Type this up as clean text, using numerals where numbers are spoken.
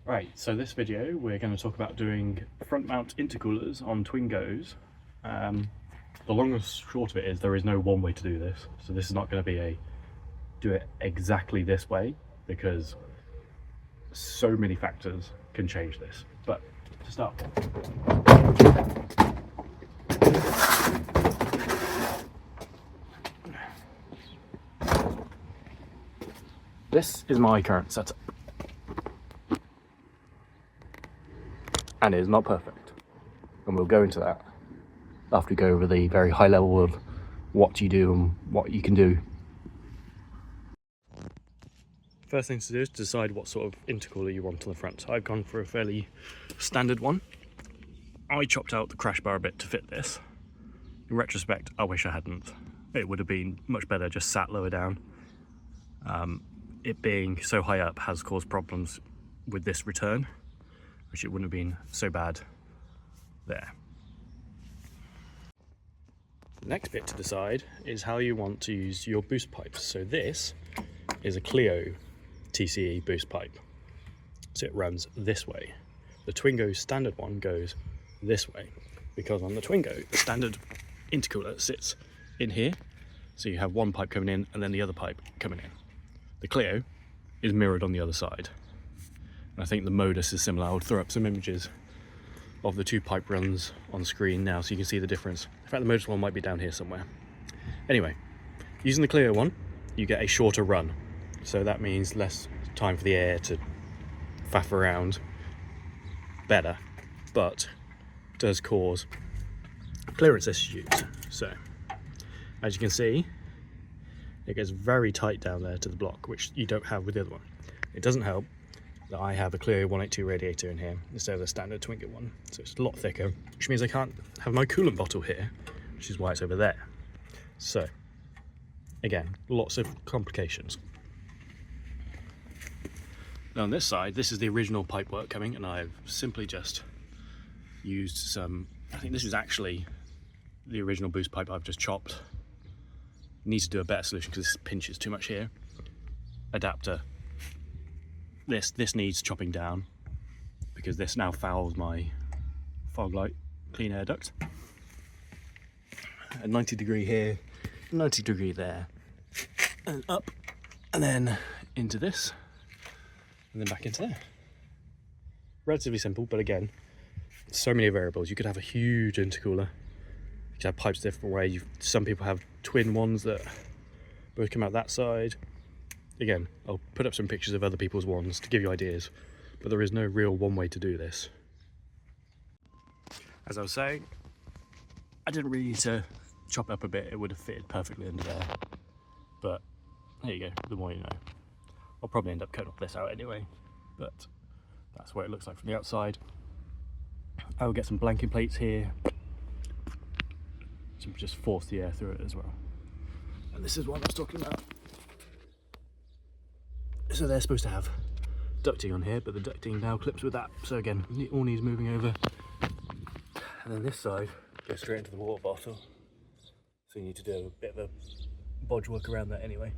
Right, so this video we're going to talk about doing front mount intercoolers on Twingos. The long and short of it is there is no one way to do this, so this is not going to be a do it exactly this way because so many factors can change this. But to start this is my current setup. And it is not perfect, and we'll go into that after we go over the very high level of what you do and what you can do. First thing to do is decide what sort of intercooler you want on the front. I've gone for a fairly standard one. I chopped out the crash bar a bit to fit this. In retrospect, I wish I hadn't. It would have been much better just sat lower down. It being so high up has caused problems with this return, which it wouldn't have been so bad there. The next bit to decide is how you want to use your boost pipes. So this is a Clio TCE boost pipe. So it runs this way. The Twingo standard one goes this way, because on the Twingo, the standard intercooler sits in here. So you have one pipe coming in and then the other pipe coming in. The Clio is mirrored on the other side. I think the modus is similar. I'll throw up some images of the two pipe runs on screen now so you can see the difference. In fact, the modus one might be down here somewhere. Anyway, using the Clio one, you get a shorter run. So that means less time for the air to faff around. Better, but does cause clearance issues. So, as you can see, it gets very tight down there to the block, which you don't have with the other one. It doesn't help that I have a Clio 182 radiator in here instead of the standard Twingo one, so it's a lot thicker, which means I can't have my coolant bottle here, which is why it's over there. So again, lots of complications. Now on this side, this is the original pipe work coming, and I've simply just used some, I think this is actually the original boost pipe I've just chopped. Need to do a better solution because this pinches too much here. Adapter. This needs chopping down because this now fouls my fog light clean air duct. A 90 degree here, 90 degree there, and up, and then into this, and then back into there. Relatively simple, but again, so many variables. You could have a huge intercooler. You could have pipes different ways. Some people have twin ones that both come out that side. Again, I'll put up some pictures of other people's ones to give you ideas, but there is no real one way to do this. As I was saying, I didn't really need to chop up a bit, it would have fitted perfectly under there. But there you go, the more you know. I'll probably end up cutting all this out anyway, but that's what it looks like from the outside. I will get some blanking plates here to just force the air through it as well. And this is what I was talking about. So they're supposed to have ducting on here, but the ducting now clips with that. So again, it all needs moving over. And then this side goes straight into the water bottle. So you need to do a bit of a bodge work around that anyway.